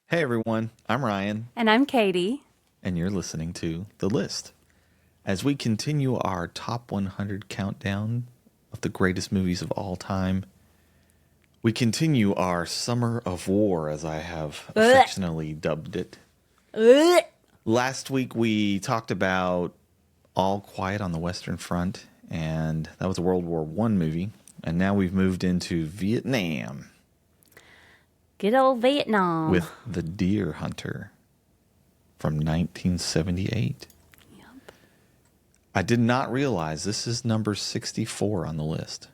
Hey everyone, I'm Ryan, And I'm Katie. and you're listening to The List. As we continue our top 100 countdown of the greatest movies of all time, we continue our Summer of War, as I have affectionately dubbed it. Last week we talked about All Quiet on the Western Front, and that was a World War I movie. And now we've moved into Vietnam Good old Vietnam. with The Deer Hunter from 1978. Yep. I did not realize this is number 64 on the list.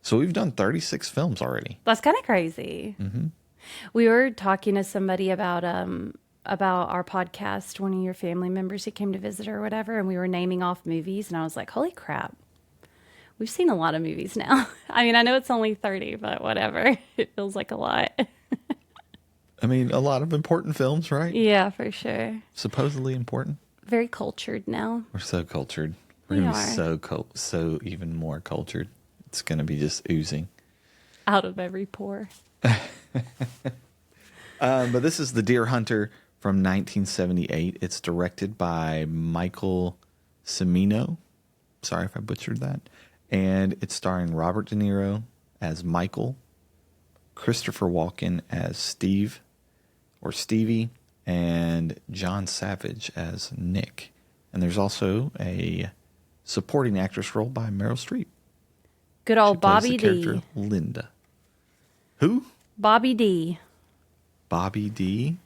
So we've done 36 films already. That's kind of crazy. Mm-hmm. We were talking to somebody about our podcast, one of your family members who came to visit or whatever, and we were naming off movies, and I was like, holy crap. We've seen a lot of movies now. I mean, I know it's only 30, but whatever. It feels like a lot. I mean, a lot of important films, right? Yeah, for sure. Supposedly important. Very cultured now. We're so cultured. We're We going to are. be so even more cultured. It's going to be just oozing. Out of every pore. But this is The Deer Hunter from 1978. It's directed by Michael Cimino. Sorry if I butchered that. And it's starring Robert De Niro as Michael, Christopher Walken as Steve or Stevie, and John Savage as Nick. And there's also a supporting actress role by Meryl Streep. Good She old plays Bobby the character D. Linda. Who? Bobby D. Bobby D.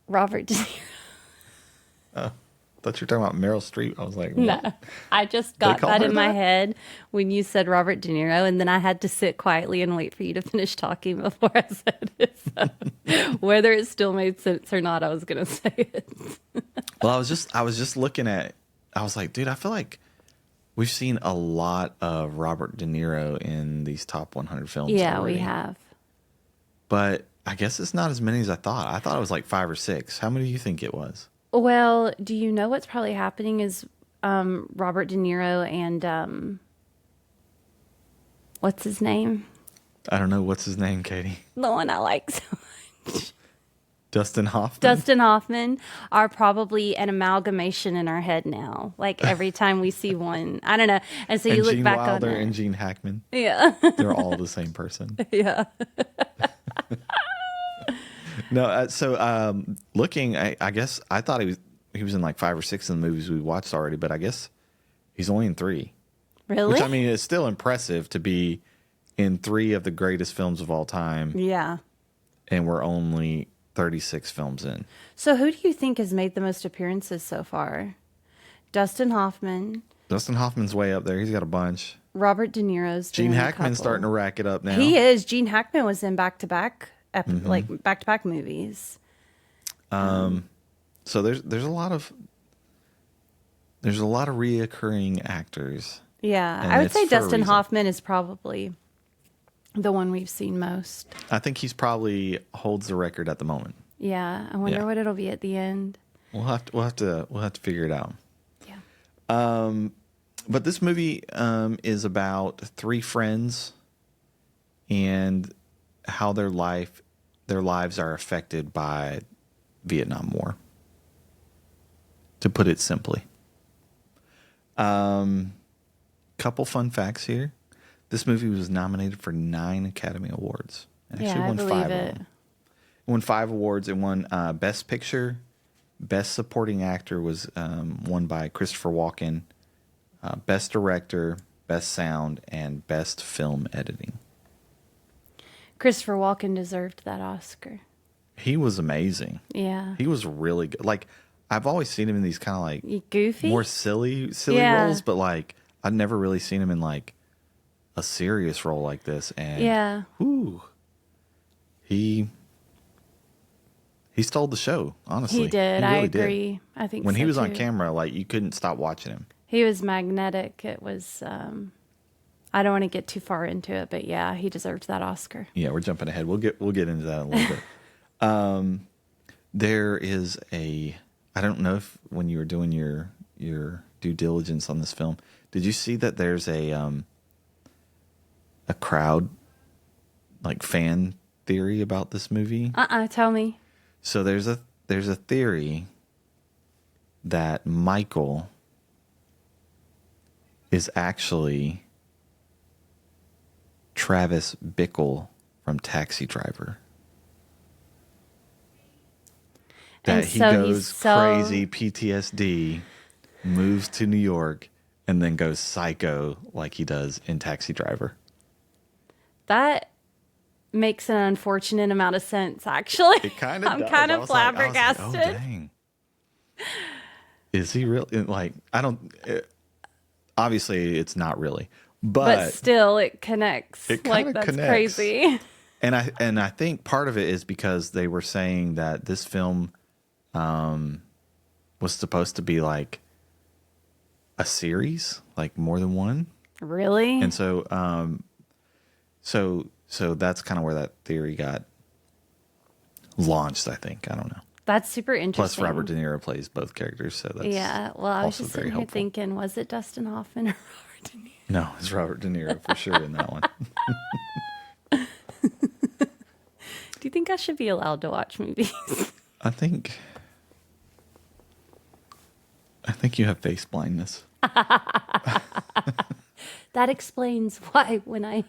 Robert De Niro. Thought you were talking about Meryl Streep. I was like, No, what? I just got call that her in my that? head when you said Robert De Niro, and then I had to sit quietly and wait for you to finish talking before I said it. So, whether it still made sense or not, I was going to say it. Well, I was just looking at. I was like, dude, I feel like we've seen a lot of Robert De Niro in these top 100 films. Yeah, already. we have. But I guess it's not as many as I thought. I thought it was like 5 or 6. How many do you think it was? Well, do you know what's probably happening is Robert De Niro and what's his name? I don't know. What's his name, Katie? The one I like so Dustin Hoffman. Dustin Hoffman are probably an amalgamation in our head now. Like every time we see one, I don't know. And so you and look Gene back Wilder on it. and Gene Hackman. Yeah. They're all the same person. Yeah. No, so looking, I guess I thought he was in like 5 or 6 of the movies we watched already, but I guess he's only in 3. Really? Which I mean is still impressive to be in 3 of the greatest films of all time, Yeah. and we're only 36 films in. So who do you think has made the most appearances so far? Dustin Hoffman, Dustin Hoffman's way up there. He's got a bunch. Robert De Niro's Gene doing a Hackman's couple. starting to rack it up now. He is. Gene Hackman was in back-to-back, Mm-hmm. like back-to-back movies. So there's a lot of reoccurring actors. Yeah. And I would it's say for a Dustin reason. Hoffman is probably the one we've seen most. I think he's probably holds the record at the moment. Yeah. I wonder Yeah. what it'll be at the end. We'll have to figure it out. Yeah. But this movie is about 3 friends and how their lives are affected by Vietnam War. To put it simply. Couple fun facts here. This movie was nominated for 9 Academy Awards. It Yeah, I believe 5 of it. them. It won 5 awards. It won Best Picture, Best Supporting Actor was won by Christopher Walken, Best Director, Best Sound, and Best Film Editing. Christopher Walken deserved that Oscar. He was amazing. Yeah. He was really good. Like, I've always seen him in these kind of like Goofy? more silly Yeah. roles, but like I've never really seen him in like a serious role like this. And Yeah. ooh, he stole the show. Honestly, He did. He I really did. agree. I think When so he was on too. camera, like you couldn't stop watching him. He was magnetic. It was, I don't want to get too far into it, but yeah, he deserved that Oscar. Yeah, we're jumping ahead. We'll get into that in a little bit. There is I don't know if when you were doing your due diligence on this film, did you see that there's a crowd like fan theory about this movie. Tell me. So there's a theory that Michael is actually Travis Bickle from Taxi Driver. That he goes crazy PTSD, moves to New York, and then goes psycho like he does in Taxi Driver. That makes an unfortunate amount of sense, actually. It kind of I'm does. kind I of was like, flabbergasted. oh, dang. Is he really? Like, I don't... obviously, it's not really. But still, it connects. It like, kinda that's connects. crazy. And I think part of it is because they were saying that this film was supposed to be like a series, like more than one. Really? And so so that's kind of where that theory got launched, I think. I don't know. That's super interesting. Plus Robert De Niro plays both characters, so that's yeah. Well, I was also just very sitting here helpful. thinking, was it Dustin Hoffman or Robert De Niro? No, it's Robert De Niro for sure in that one. Do you think I should be allowed to watch movies? I think you have face blindness. That explains why when I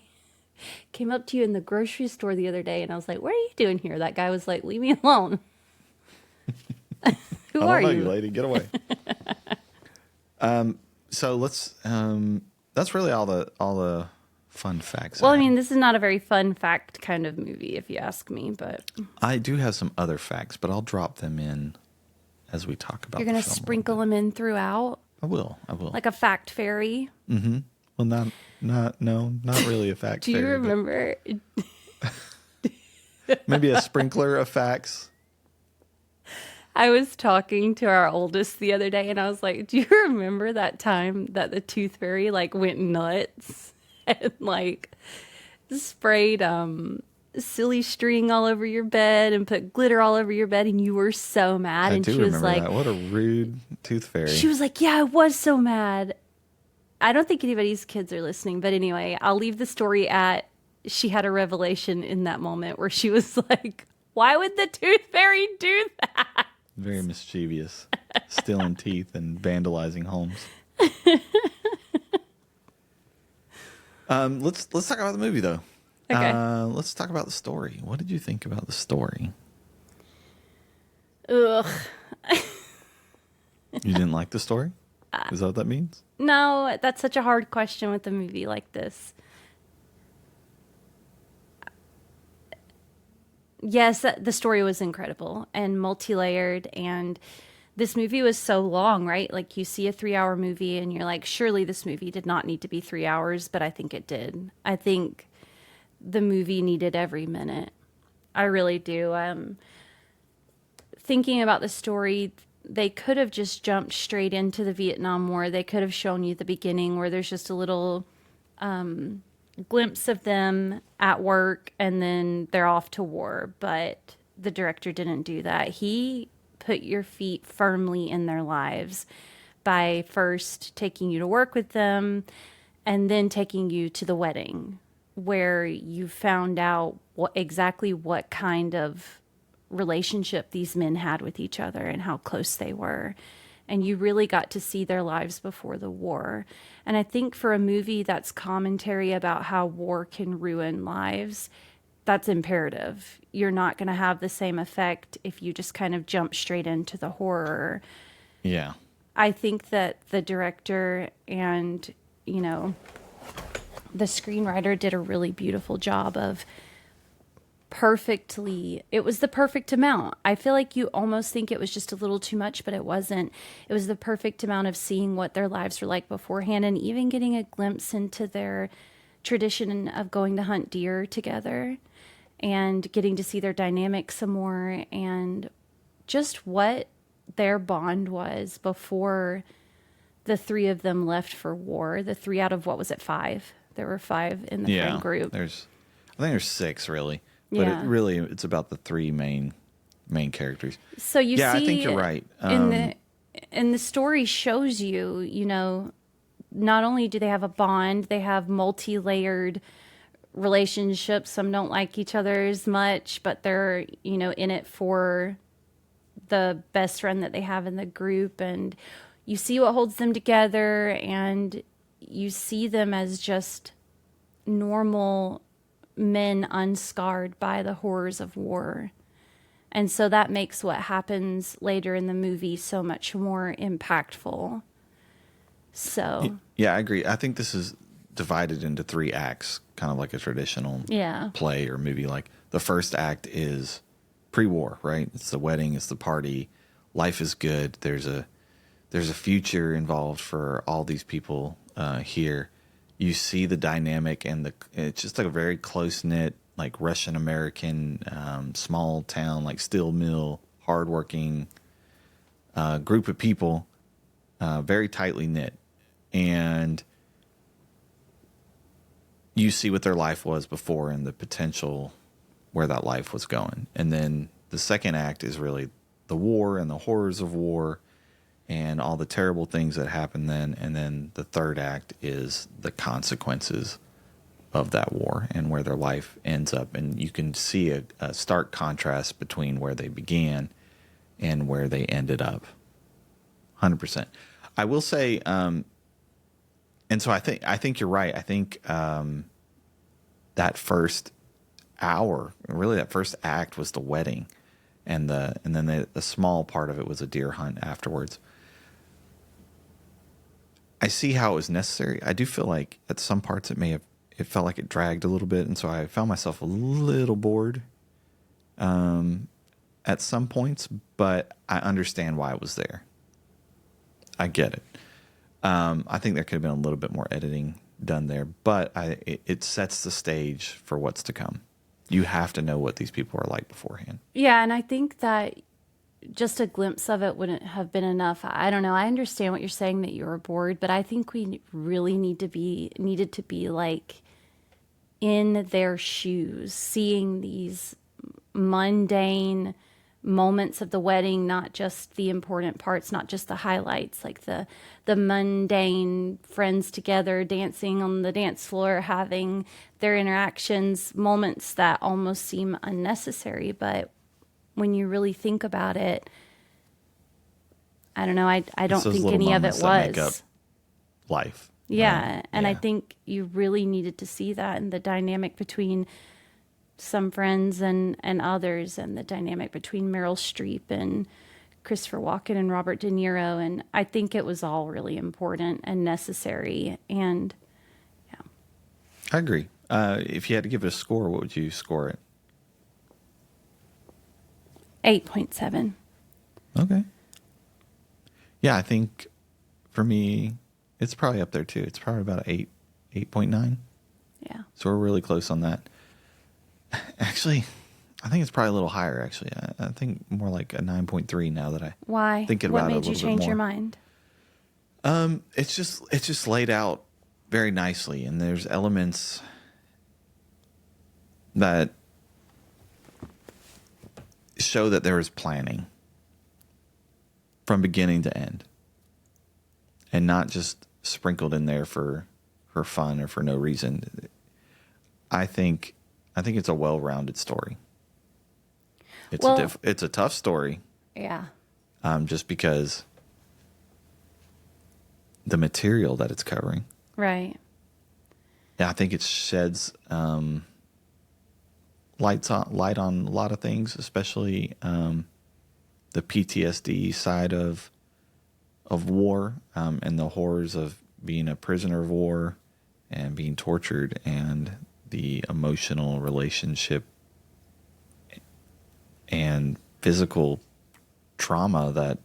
came up to you in the grocery store the other day and I was like, what are you doing here? That guy was like, leave me alone. Who are I don't know you? you, lady. Get away. So let's. That's really all the fun facts. Well, I have. mean, this is not a very fun fact kind of movie, if you ask me, but I do have some other facts, but I'll drop them in as we talk about. you're going the to film a sprinkle little them in throughout, bit. I will. like a fact fairy. Well, not really a fact. Do you fairy, but remember? maybe a sprinkler of facts? I was talking to our oldest the other day and I was like, do you remember that time that the tooth fairy like went nuts and like sprayed silly string all over your bed and put glitter all over your bed and you were so mad? I And do she was remember like, that. What a rude tooth fairy. she was like, yeah, I was so mad. I don't think anybody's kids are listening, but anyway, I'll leave the story at she had a revelation in that moment where she was like, why would the tooth fairy do that? Very mischievous, stealing teeth and vandalizing homes. Let's talk about the movie though. Okay. Let's talk about the story. What did you think about the story? Ugh. You didn't like the story? Is that what that means? No, that's such a hard question with a movie like this. Yes, the story was incredible and multi-layered, and this movie was so long, right? Like you see a 3-hour movie and you're like, surely this movie did not need to be 3 hours, but I think it did. I think the movie needed every minute. I really do. Thinking about the story, they could have just jumped straight into the Vietnam War. They could have shown you the beginning where there's just a little glimpse of them at work and then they're off to war. But the director didn't do that. He put your feet firmly in their lives by first taking you to work with them and then taking you to the wedding where you found out exactly what kind of relationship these men had with each other and how close they were. And you really got to see their lives before the war. And I think for a movie that's commentary about how war can ruin lives, that's imperative. You're not going to have the same effect if you just kind of jump straight into the horror. Yeah. I think that the director and, you know, the screenwriter did a really beautiful job of it was the perfect amount. I feel like you almost think it was just a little too much, but it wasn't. It was the perfect amount of seeing what their lives were like beforehand and even getting a glimpse into their tradition of going to hunt deer together and getting to see their dynamic some more and just what their bond was before the three of them left for war. The three out of, what was it, 5? There were 5 in the friend group. I think there's 6 really. But Yeah. it's about the 3 main characters. So you see, I think you're right. And the story shows you, you know, not only do they have a bond, they have multi-layered relationships. Some don't like each other as much, but they're, in it for the best friend that they have in the group. And you see what holds them together, and you see them as just normal men unscarred by the horrors of war. And so that makes what happens later in the movie so much more impactful. So, Yeah, I agree. I think this is divided into 3 acts, kind of like a traditional play or movie. Like the first act is pre-war, right? It's the wedding, it's the party, life is good. There's a future involved for all these people here. You see the dynamic, and it's just like a very close knit, like Russian American, small town, like steel mill, hardworking group of people, very tightly knit, and you see what their life was before and the potential where that life was going. And then the second act is really the war and the horrors of war and all the terrible things that happen then. And then the third act is the consequences of that war and where their life ends up. And you can see a stark contrast between where they began and where they ended up. 100%. I will say, and so I think you're right. I think that first hour, really that first act, was the wedding, and then the small part of it was a deer hunt afterwards. I see how it was necessary. I do feel like at some parts it felt like it dragged a little bit, and so I found myself a little bored at some points, but I understand why it was there. I get it. I think there could have been a little bit more editing done there, but it sets the stage for what's to come. You have to know what these people are like beforehand. Yeah, and I think that just a glimpse of it wouldn't have been enough. I don't know. I understand what you're saying, that you were bored, but I think we really needed to be like in their shoes, seeing these mundane moments of the wedding, not just the important parts, not just the highlights, like the mundane friends together dancing on the dance floor, having their interactions, moments that almost seem unnecessary. But when you really think about it, I don't know, I don't think any of it was life. Yeah, right? and I think you really needed to see that in the dynamic between some friends and others, and the dynamic between Meryl Streep and Christopher Walken and Robert De Niro. And I think it was all really important and necessary. And yeah. I agree. If you had to give it a score, what would you score it? 8.7. Okay. Yeah, I think for me, it's probably up there too. It's probably about 8.9. Yeah. So we're really close on that. Actually, I think it's probably a little higher, actually. I think more like a 9.3 now that I Why? think about it a little bit more. What made you change your mind? It's just laid out very nicely, and there's elements that show that there is planning from beginning to end, and not just sprinkled in there for fun or for no reason. I think it's a well-rounded story. It's a tough story. Yeah. Just because the material that it's covering. Right. Yeah, I think it sheds light on a lot of things, especially the PTSD side of war, and the horrors of being a prisoner of war and being tortured, and the emotional relationship and physical trauma that,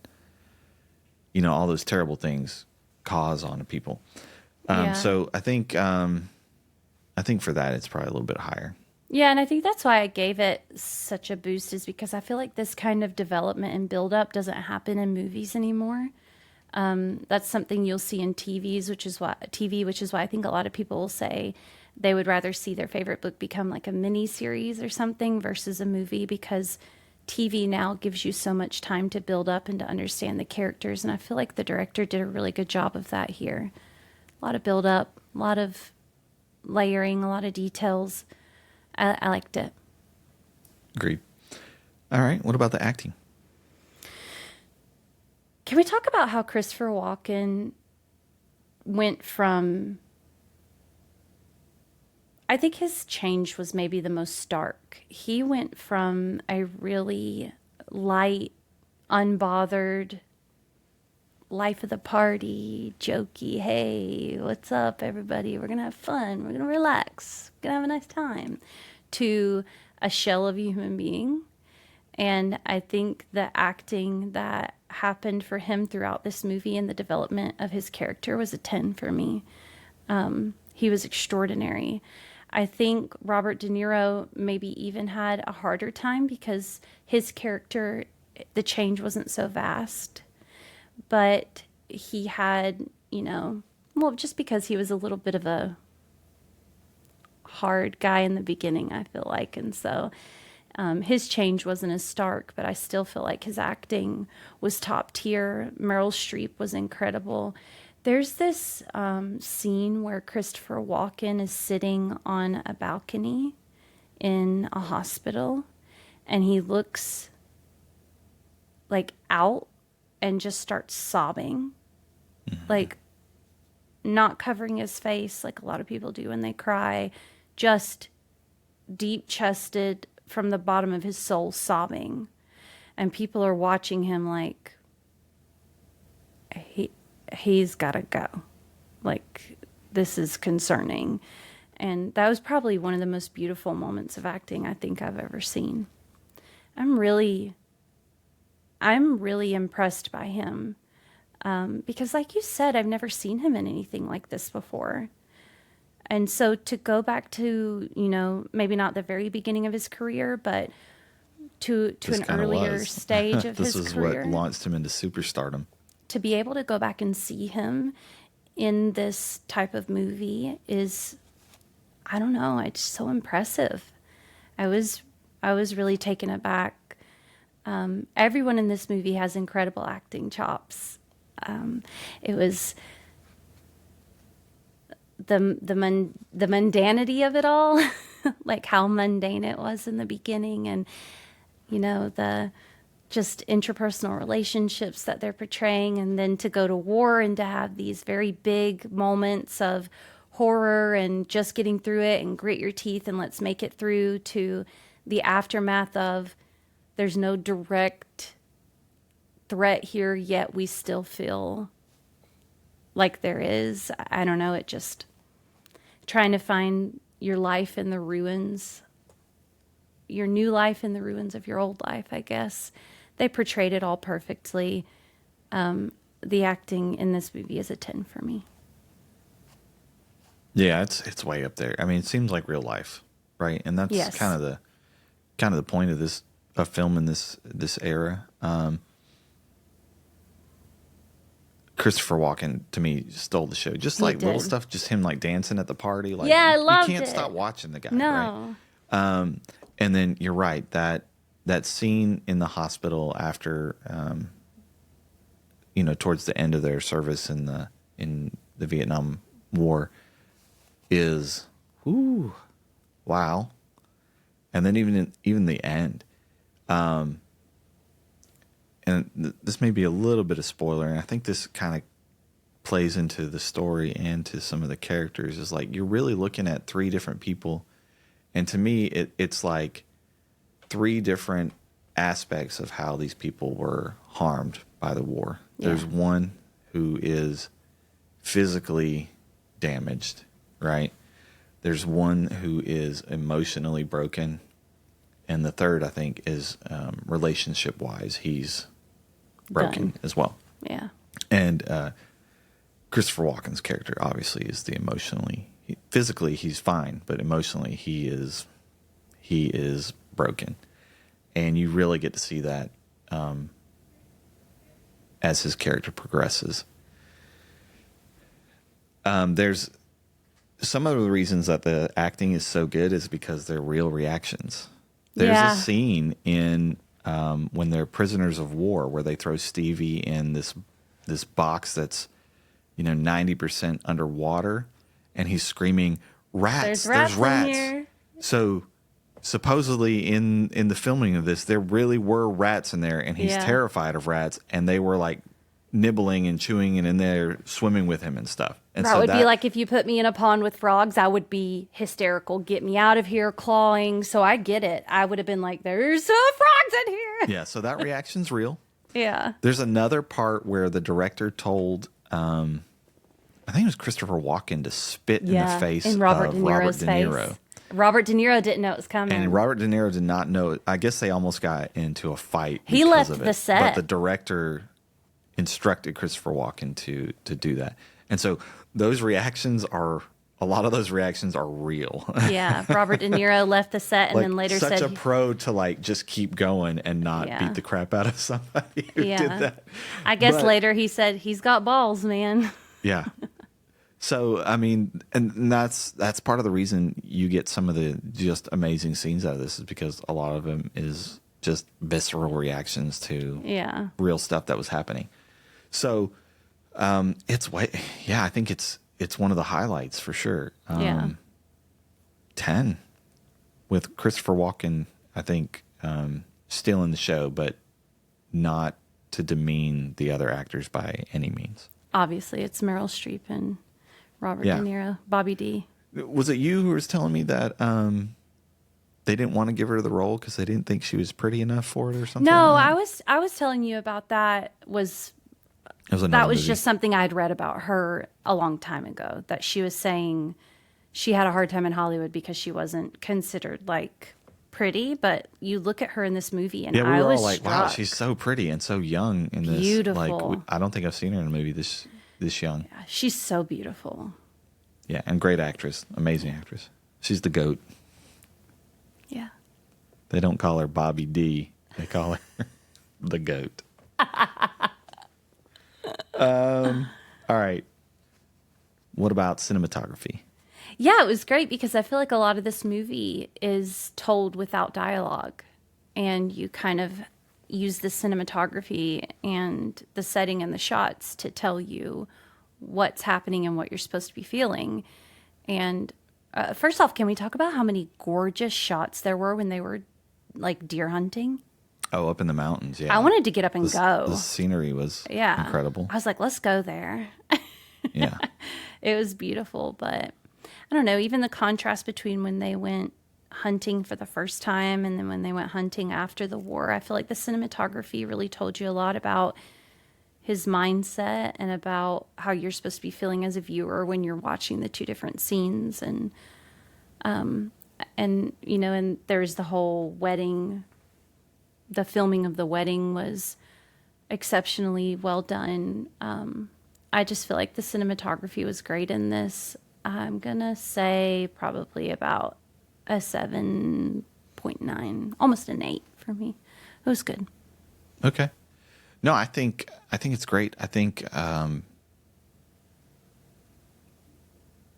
all those terrible things cause on people. So I think for that, it's probably a little bit higher. Yeah, and I think that's why I gave it such a boost, is because I feel like this kind of development and build-up doesn't happen in movies anymore. That's something you'll see in which is why I think a lot of people will say they would rather see their favorite book become like a mini series or something versus a movie, because TV now gives you so much time to build up and to understand the characters. And I feel like the director did a really good job of that here. A lot of build up, a lot of layering, a lot of details. I liked it. Agreed. All right. What about the acting? Can we talk about how Christopher Walken went from... I think his change was maybe the most stark. He went from a really light, unbothered, life of the party, jokey, hey, what's up, everybody? We're going to have fun. We're going to relax. We're going to have a nice time. To a shell of a human being. And I think the acting that happened for him throughout this movie and the development of his character was a 10 for me. He was extraordinary. I think Robert De Niro maybe even had a harder time because his character, the change wasn't so vast. But he had, well, just because he was a little bit of a hard guy in the beginning, I feel like. And so his change wasn't as stark, but I still feel like his acting was top tier. Meryl Streep was incredible. There's this scene where Christopher Walken is sitting on a balcony in a hospital, and he looks like out and just starts sobbing, like not covering his face like a lot of people do when they cry, just deep chested from the bottom of his soul sobbing. And people are watching him like, he's got to go. Like, this is concerning. And that was probably one of the most beautiful moments of acting I think I've ever seen. I'm really impressed by him. Because like you said, I've never seen him in anything like this before. And so to go back to, maybe not the very beginning of his career, but to an earlier stage of his career. This is what launched him into superstardom. To be able to go back and see him in this type of movie is, I don't know, it's so impressive. I was really taken aback. Everyone in this movie has incredible acting chops. It was the mundanity of it all, like how mundane it was in the beginning, and the just interpersonal relationships that they're portraying, and then to go to war and to have these very big moments of horror and just getting through it and grit your teeth and let's make it through, to the aftermath of there's no direct threat here, yet we still feel like there is. I don't know, it just trying to find your life in the ruins, your new life in the ruins of your old life, I guess. They portrayed it all perfectly. The acting in this movie is a 10 for me. Yeah, it's way up there. I mean, it seems like real life, right? And that's kind of the point of this film in this era. Christopher Walken, to me, stole the show. Just like little stuff, just him like dancing at the party. Like, yeah, I loved it. You can't stop watching the guy, no. right? And then you're right, that scene in the hospital after, towards the end of their service in the Vietnam War is, wow. And then even the end, and this may be a little bit of spoiler, and I think this kind of plays into the story and to some of the characters, is like you're really looking at three different people, and to me it's like three different aspects of how these people were harmed by the war. Yeah. There's one who is physically damaged, right? There's one who is emotionally broken, and the third, I think, is relationship-wise, he's broken as well. Yeah. And Christopher Walken's character obviously is the physically he's fine, but emotionally he is broken, and you really get to see that as his character progresses. There's some of the reasons that the acting is so good is because they're real reactions. There's a scene in when they're prisoners of war where they throw Stevie in this box that's 90% underwater, and he's screaming, rats. There's rats in here. So supposedly in the filming of this, there really were rats in there, and he's terrified of rats, and they were like nibbling and chewing and in there swimming with him and stuff. And that so would be like if you put me in a pond with frogs, I would be hysterical. Get me out of here, clawing. So I get it. I would have been like, there's frogs in here. Yeah, so that reaction's real. Yeah. There's another part where the director told, I think it was Christopher Walken, to spit in the face in Robert of De Niro's Robert De Niro. face. Robert De Niro didn't know it was coming. And Robert De Niro did not know it. I guess they almost got into a fight. He because left of it. the set. But the director instructed Christopher Walken to do that. And so those reactions are, a lot of those reactions are real. Yeah, Robert De Niro left the set and like, then later such said... a pro to like just keep going and not beat the crap out of somebody who did that. I guess later he said, he's got balls, man. Yeah. So, I mean, and that's part of the reason you get some of the just amazing scenes out of this, is because a lot of them is just visceral reactions to real stuff that was happening. So, I think it's one of the highlights for sure. 10 with Christopher Walken, I think, stealing the show, but not to demean the other actors by any means. Obviously, it's Meryl Streep and Robert De Niro, Bobby D. Was it you who was telling me that they didn't want to give her the role because they didn't think she was pretty enough for it or something? No, like I was telling you about that. That was movie. just something I'd read about her a long time ago, that she was saying she had a hard time in Hollywood because she wasn't considered like pretty. But you look at her in this movie, and we I were was all like, struck. wow, she's so pretty and so young in this. Beautiful. Like, I don't think I've seen her in a movie this young. Yeah, she's so beautiful. Yeah, and great actress, amazing actress. She's the GOAT. Yeah. They don't call her Bobby D. They call her the GOAT. All right. What about cinematography? Yeah, it was great because I feel like a lot of this movie is told without dialogue, and you kind of use the cinematography and the setting and the shots to tell you what's happening and what you're supposed to be feeling. And first off, can we talk about how many gorgeous shots there were when they were like deer hunting? Oh, up in the mountains, yeah. I wanted to get up and go. The scenery was incredible. I was like, let's go there. Yeah. It was beautiful, but I don't know, even the contrast between when they went hunting for the first time and then when they went hunting after the war, I feel like the cinematography really told you a lot about his mindset and about how you're supposed to be feeling as a viewer when you're watching the two different scenes. And you know, and there's the whole wedding. The filming of the wedding was exceptionally well done. I just feel like the cinematography was great in this. I'm going to say probably about a 7.9, almost an 8 for me. It was good. Okay. No, I think it's great. I think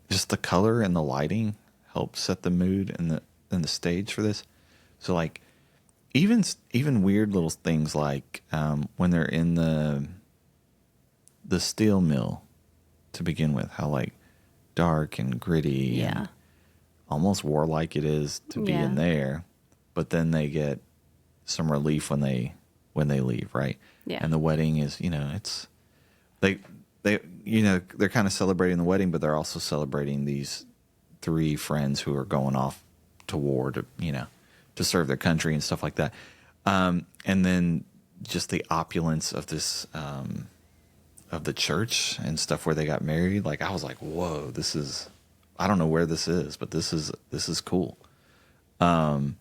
just the color and the lighting help set the mood and the stage for this. So like even weird little things like when they're in the steel mill to begin with, how like dark and gritty and almost warlike it is to be in there, but then they get some relief when they leave, right? Yeah. And the wedding is, you know, it's they you know, they're kind of celebrating the wedding, but they're also celebrating these 3 friends who are going off to war to, you know, to serve their country and stuff like that. And then just the opulence of this of the church and stuff where they got married. Like I was like, whoa, I don't know where this is, but this is cool. So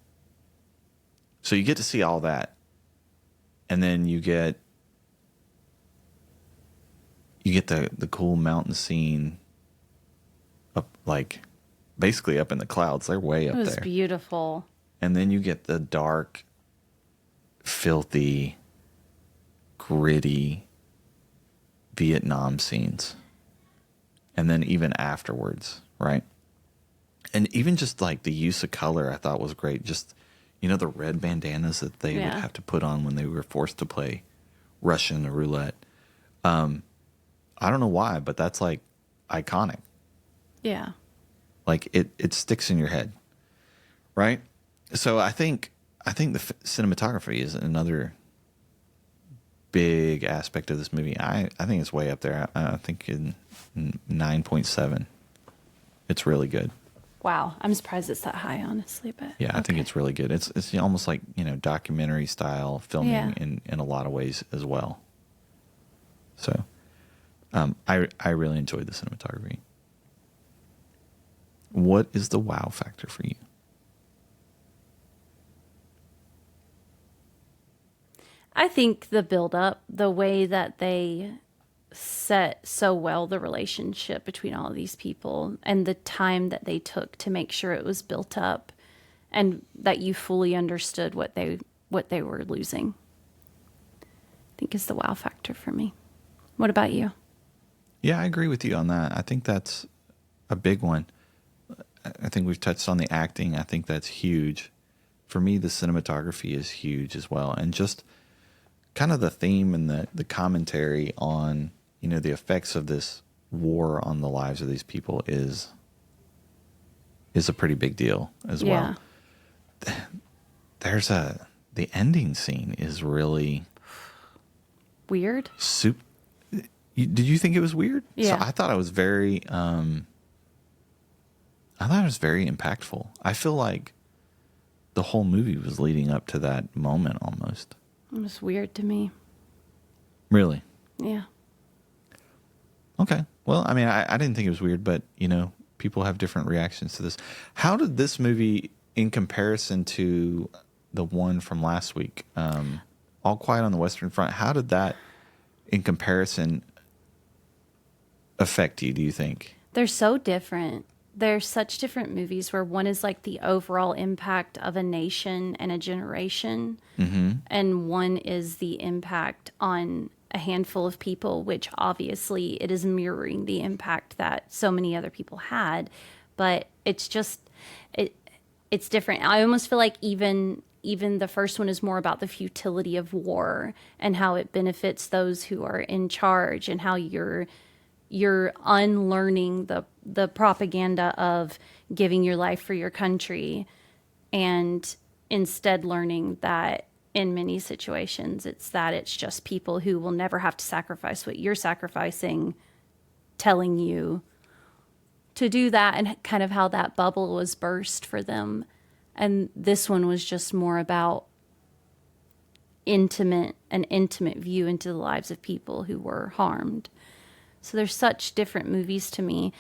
you get to see all that. And then you get the cool mountain scene up, like basically up in the clouds. They're way up there. It was beautiful. And then you get the dark, filthy, gritty Vietnam scenes. And then even afterwards, right? And even just like the use of color I thought was great. Just, you know, the red bandanas that they would have to put on when they were forced to play Russian roulette. I don't know why, but that's like iconic. Yeah. Like it sticks in your head, right? So I think the cinematography is another big aspect of this movie. I think it's way up there. I think in 9.7. It's really good. Wow, I'm surprised it's that high, honestly. But Yeah, I think it's really good. It's almost like, documentary style filming Yeah. in a lot of ways as well. So, I really enjoyed the cinematography. What is the wow factor for you? I think the build up, the way that they set so well the relationship between all of these people and the time that they took to make sure it was built up and that you fully understood what they were losing, I think is the wow factor for me. What about you? Yeah, I agree with you on that. I think that's a big one. I think we've touched on the acting. I think that's huge. For me, the cinematography is huge as well. And just kind of the theme and the commentary on, the effects of this war on the lives of these people is a pretty big deal as well. The ending scene is really Weird. Did you think it was weird? Yeah. So I thought it was very impactful. I feel like the whole movie was leading up to that moment almost. It was weird to me. Really? Yeah. Okay. Well, I mean, I didn't think it was weird, but, people have different reactions to this. How did this movie, in comparison to the one from last week, All Quiet on the Western Front, how did that, in comparison, affect you, do you think? They're so different. They're such different movies where one is like the overall impact of a nation and a generation, and one is the impact on a handful of people, which obviously it is mirroring the impact that so many other people had, but it's just it's different. I almost feel like even the first one is more about the futility of war and how it benefits those who are in charge, and how you're unlearning the propaganda of giving your life for your country, and instead learning that in many situations it's just people who will never have to sacrifice what you're sacrificing telling you to do that, and kind of how that bubble was burst for them. And this one was just more about an intimate view into the lives of people who were harmed. So they're such different movies to me.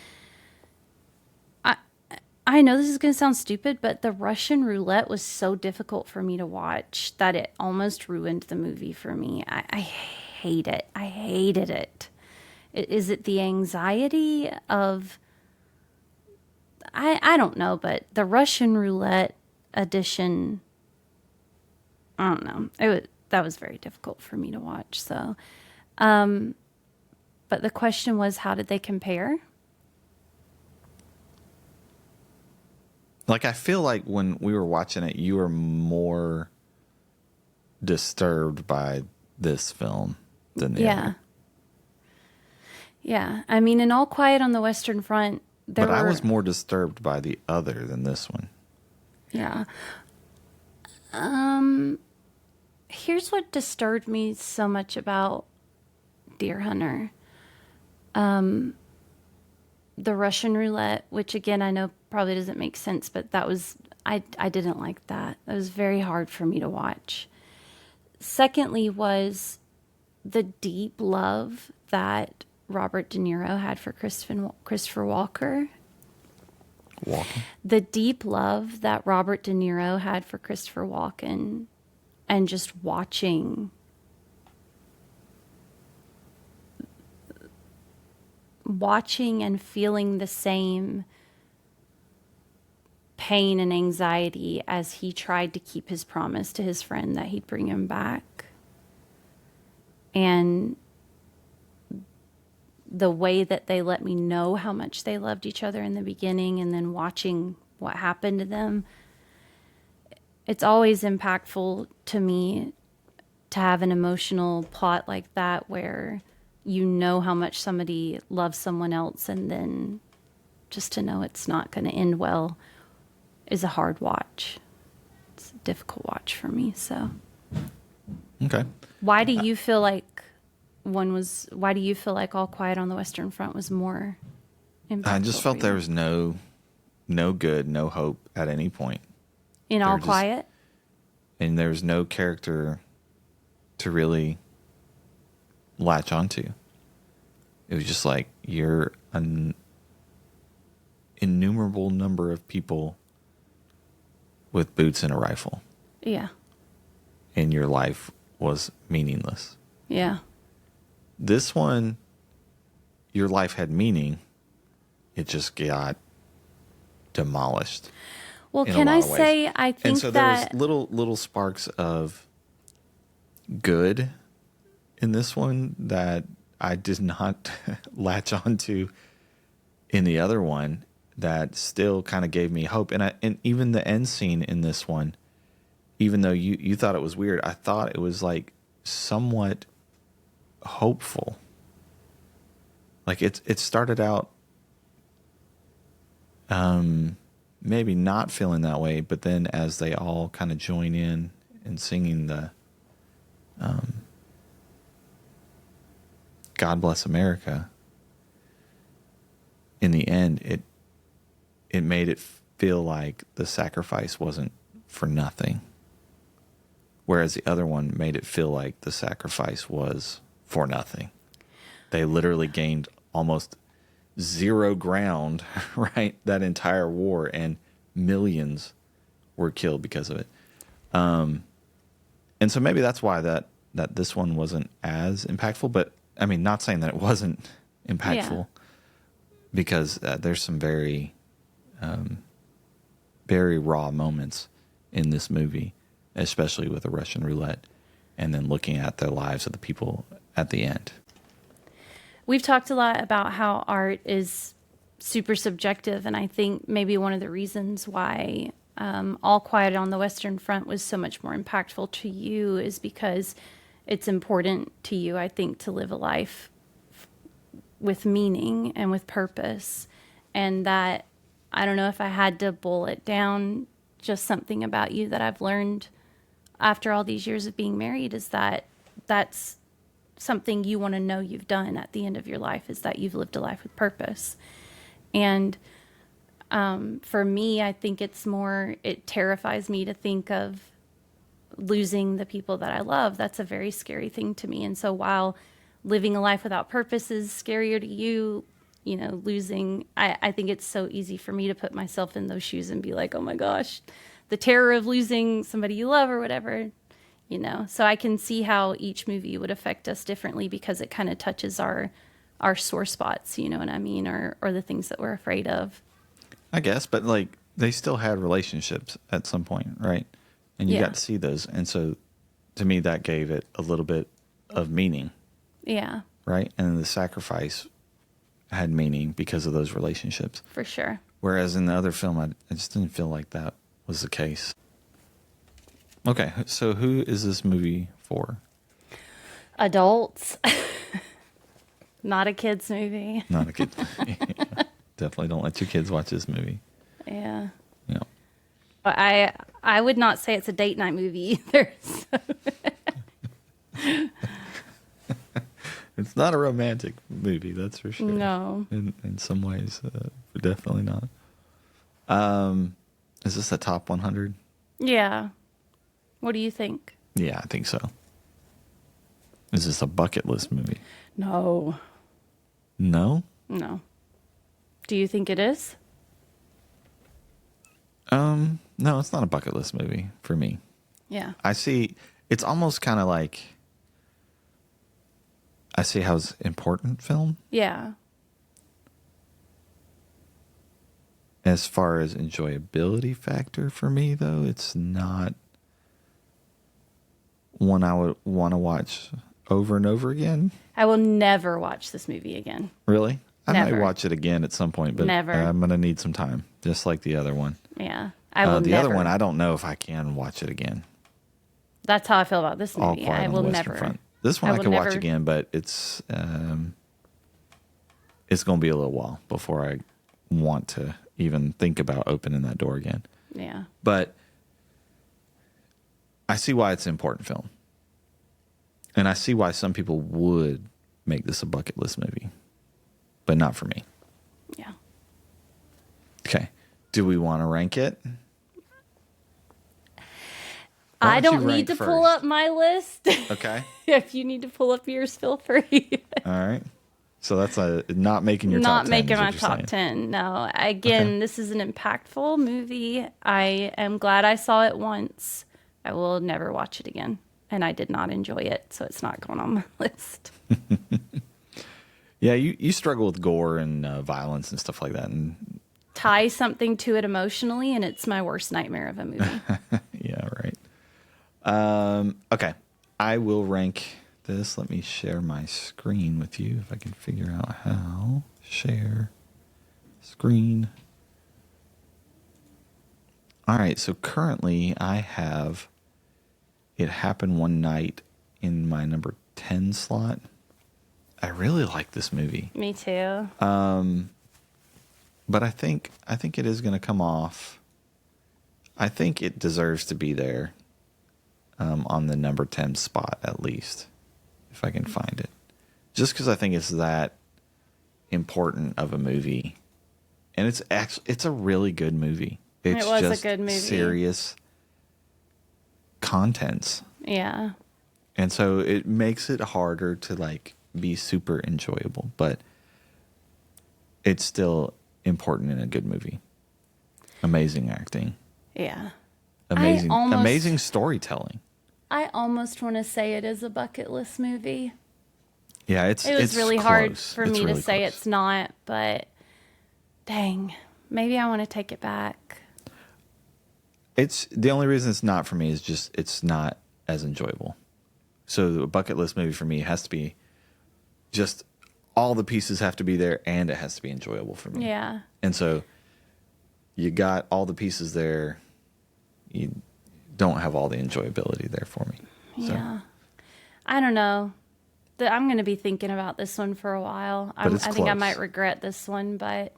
I know this is going to sound stupid, but the Russian roulette was so difficult for me to watch that it almost ruined the movie for me. I hate it. I hated it. Is it the anxiety of... I don't know, but the Russian roulette edition, I don't know. That was very difficult for me to watch. So, but the question was, how did they compare? Like, I feel like when we were watching it, you were more disturbed by this film than the other. Yeah. I mean, in All Quiet on the Western Front, I was more disturbed by the other than this one. Yeah. Here's what disturbed me so much about Deer Hunter. The Russian roulette, which again, I know probably doesn't make sense, but I didn't like that. That was very hard for me to watch. Secondly was the deep love that Robert De Niro had for Christopher Walken. The deep love that Robert De Niro had for Christopher Walken, and just watching and feeling the same pain and anxiety as he tried to keep his promise to his friend that he'd bring him back. And the way that they let me know how much they loved each other in the beginning, and then watching what happened to them. It's always impactful to me to have an emotional plot like that, where you know how much somebody loves someone else and then just to know it's not going to end well is a hard watch. It's a difficult watch for me. So, Okay. why do you feel like why do you feel like All Quiet on the Western Front was more impactful? I just felt for there you? was no good, no hope at any point. In they All were just- Quiet? And there was no character to really latch onto. It was just like you're an innumerable number of people with boots and a rifle, Yeah. and your life was meaningless. Yeah. This one, your life had meaning. It just got demolished. Well, in a can I lot of ways. say I think And so that there was little sparks of good in this one that I did not latch onto in the other one, that still kind of gave me hope. And even the end scene in this one, even though you thought it was weird, I thought it was like somewhat hopeful. Like it started out maybe not feeling that way, but then as they all kind of join in and singing the God Bless America, in the end it made it feel like the sacrifice wasn't for nothing, whereas the other one made it feel like the sacrifice was for nothing. They literally gained almost zero ground, right? That entire war, and millions were killed because of it. And so maybe that's why that this one wasn't as impactful. But I mean, not saying that it wasn't impactful, because there's some very, very raw moments in this movie, especially with the Russian roulette, and then looking at the lives of the people at the end. we've talked a lot about how art is super subjective, and I think maybe one of the reasons why All Quiet on the Western Front was so much more impactful to you is because it's important to you, I think, to live a life with meaning and with purpose. And that, I don't know if I had to boil it down, just something about you that I've learned after all these years of being married is that that's something you want to know you've done at the end of your life, is that you've lived a life with purpose. And for me, I think it terrifies me to think of losing the people that I love. That's a very scary thing to me. And so while living a life without purpose is scarier to you, losing, I think it's so easy for me to put myself in those shoes and be like, oh my gosh, the terror of losing somebody you love or whatever, So I can see how each movie would affect us differently because it kind of touches our sore spots, you know what I mean? Or the things that we're afraid of. I guess, but like they still had relationships at some point, right? And you Yeah. got to see those. And so to me, that gave it a little bit of meaning, Yeah, right? And the sacrifice had meaning because of those relationships. for sure. Whereas in the other film, I just didn't feel like that was the case. Okay, so who is this movie for? Adults. Not a kid's movie. Not a kid. Definitely don't let your kids watch this movie. Yeah. You know. I would not say it's a date night movie either. So. It's not a romantic movie, that's for sure. No. In some ways, definitely not. Is this a top 100? Yeah. What do you think? Yeah, I think so. Is this a bucket list movie? No. No? No. Do you think it is? No, it's not a bucket list movie for me. Yeah. I see, it's almost kind of like, I see how it's important film. Yeah. As far as enjoyability factor for me, though, it's not one I would want to watch over and over again. I will never watch this movie again. Really? I might Never. watch it again at some point, but Never. I'm going to need some time, just like the other one. Yeah. I will The never. other one, I don't know if I can watch it again. That's how I feel about this All movie. Quiet I on will the Western never. Front. This one I will can watch never- again, but it's going to be a little while before I want to even think about opening that door again. Yeah. But I see why it's an important film. And I see why some people would make this a bucket list movie, but not for me. Yeah. Okay. Do we want to rank it? I don't need to pull up my list. Okay. If you need to pull up yours, feel free. All right. So that's not making your top 10. Not making my top 10. No. Again, This is an impactful movie. I am glad I saw it once. I will never watch it again. And I did not enjoy it, so it's not going on my list. Yeah, you struggle with gore and violence and stuff like that. And tie something to it emotionally, and it's my worst nightmare of a movie. Yeah, right. Okay. I will rank this. Let me share my screen with you if I can figure out how. Share screen. All right, so currently I have It Happened One Night in my number 10 slot. I really like this movie. Me too. But I think it is going to come off. I think it deserves to be there on the number 10 spot at least, if I can find it. Just because I think it's that important of a movie. And it's a really good movie. It was just a good movie. Serious contents. Yeah. And so it makes it harder to like be super enjoyable, but it's still important in a good movie. Amazing acting. Yeah. Amazing storytelling. I almost want to say it is a bucket list movie. Yeah, it was really hard for me to say it's not, but dang, maybe I want to take it back. It's the only reason it's not for me is just it's not as enjoyable. So a bucket list movie for me has to be just all the pieces have to be there and it has to be enjoyable for me. Yeah. And so you got all the pieces there. You don't have all the enjoyability there for me. Yeah. I don't know. I'm going to be thinking about this one for a while. I think I might regret this one, but...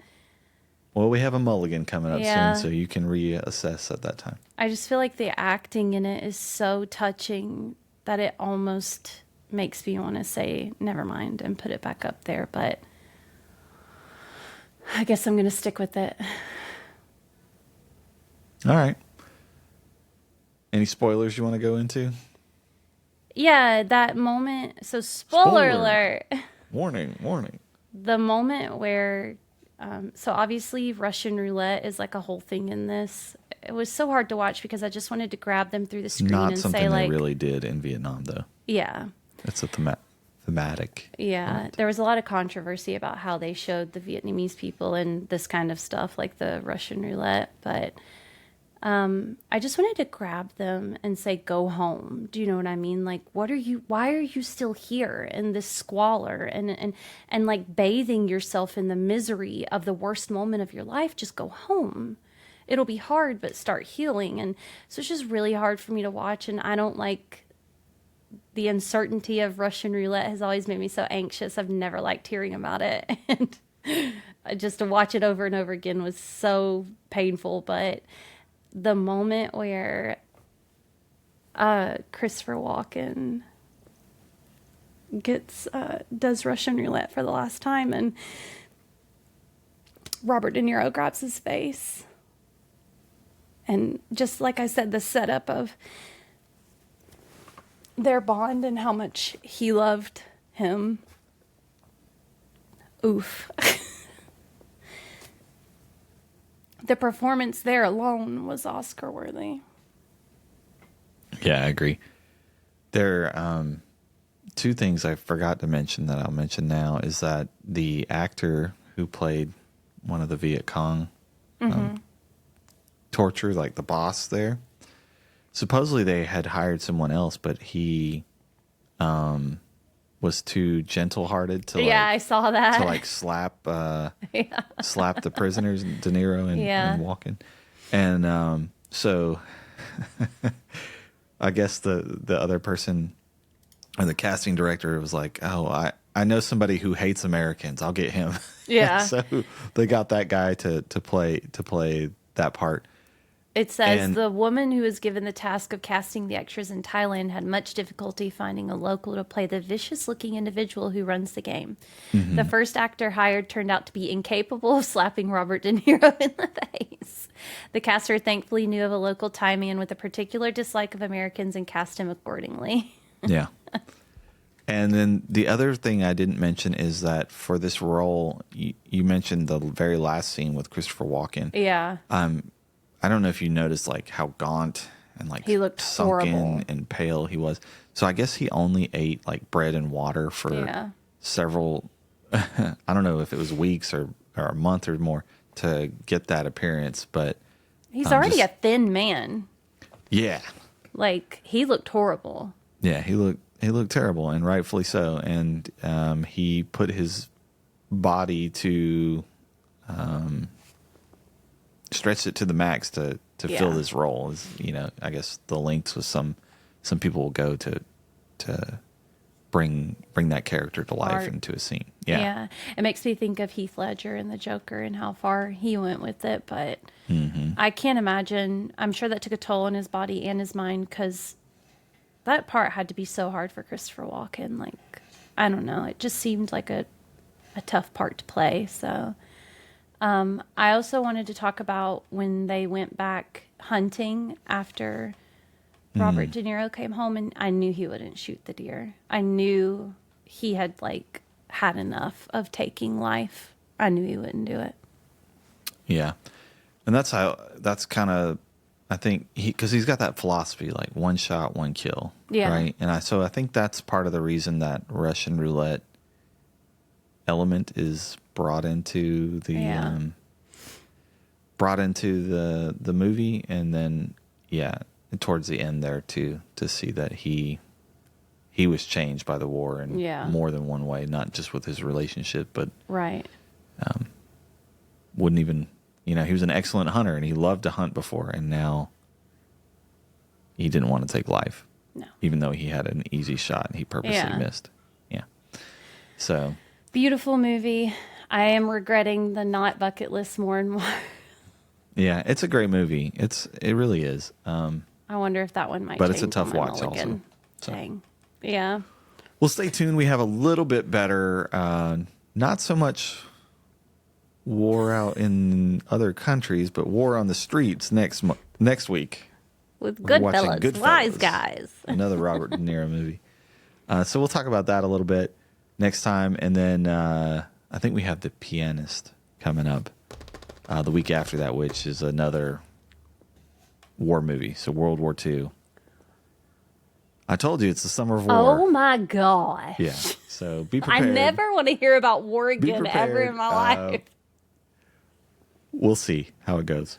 Well, we have a mulligan coming up soon, so you can reassess at that time. I just feel like the acting in it is so touching that it almost makes me want to say, never mind, and put it back up there. But I guess I'm going to stick with it. All right. Any spoilers you want to go into? Yeah, that moment. So spoiler alert. Warning. The moment where... so obviously Russian roulette is like a whole thing in this. It was so hard to watch because I just wanted to grab them through the screen and say like... Not something they really did in Vietnam, though. Yeah. It's a thematic. Yeah. moment. There was a lot of controversy about how they showed the Vietnamese people and this kind of stuff, like the Russian roulette. But I just wanted to grab them and say, go home. Do you know what I mean? Like, why are you still here in this squalor and like bathing yourself in the misery of the worst moment of your life? Just go home. It'll be hard, but start healing. And so it's just really hard for me to watch. And I don't like the uncertainty of Russian roulette has always made me so anxious. I've never liked hearing about it. And just to watch it over and over again was so painful. But the moment where Christopher Walken does Russian roulette for the last time, and Robert Deniro grabs his face, and just like I said, the setup of their bond and how much he loved him. Oof. The performance there alone was Oscar worthy. Yeah, I agree. There are two things I forgot to mention that I'll mention now is that the actor who played one of the Viet Cong torture, like the boss there, supposedly they had hired someone else, but he was too gentle-hearted to I saw that. to like slap slap the prisoners, De Niro and Walken, and so I guess the other person or the casting director was like, oh, I know somebody who hates Americans. I'll get him. Yeah. So they got that guy to play that part. It says And- the woman who was given the task of casting the extras in Thailand had much difficulty finding a local to play the vicious-looking individual who runs the game. The first actor hired turned out to be incapable of slapping Robert De Niro in the face. The caster thankfully knew of a local Thai man with a particular dislike of Americans and cast him accordingly. Yeah. And then the other thing I didn't mention is that for this role, you mentioned the very last scene with Christopher Walken. Yeah. I don't know if you noticed like how gaunt and like He looked sunken horrible. and pale he was. So I guess he only ate like bread and water for Yeah. several, I don't know if it was weeks or a month or more to get that appearance. But He's already just- a thin man. yeah, Like, he looked horrible. yeah, he looked terrible, and rightfully so. And he put his body to stretched it to the max to Yeah. fill this role. Is, I guess the lengths with some people will go to bring that character to life Art. into a scene. Yeah. Yeah. It makes me think of Heath Ledger and the Joker and how far he went with it. But I can't imagine. I'm sure that took a toll on his body and his mind because that part had to be so hard for Christopher Walken. Like, I don't know. It just seemed like a tough part to play. So I also wanted to talk about when they went back hunting after Robert De Niro came home, and I knew he wouldn't shoot the deer. I knew he had like had enough of taking life. I knew he wouldn't do it. Yeah. And that's kind of, I think because he's got that philosophy, like one shot, one kill. Yeah. Right. And so I think that's part of the reason that Russian roulette element is brought into the, Yeah. the movie. And then, yeah, towards the end there to see that he was changed by the war in Yeah. more than one way, not just with his relationship, but Right. wouldn't even, he was an excellent hunter and he loved to hunt before, and now he didn't want to take life. No. Even though he had an easy shot and he purposely Yeah. missed. Yeah. So, Beautiful movie. I am regretting the not bucket list more and more. yeah, it's a great movie. It really is. I wonder if that one might But it's a change tough on my watch also, mulligan. so. Dang. Yeah. Well, stay tuned. We have a little bit better, not so much war out in other countries, but war on the streets next week. With We're watching Goodfellas. Wise Goodfellas. guys. Another Robert De Niro movie. So we'll talk about that a little bit next time. And then I think we have The Pianist coming up the week after that, which is another war movie. So World War II. I told you it's the summer of war. Oh my gosh. Yeah. So be I prepared. never want to hear about war again ever prepared. in my life. We'll see how it goes.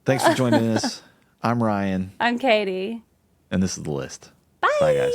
Thanks for joining us. I'm Ryan, I'm Katie. and this is The List. Bye. Bye, guys.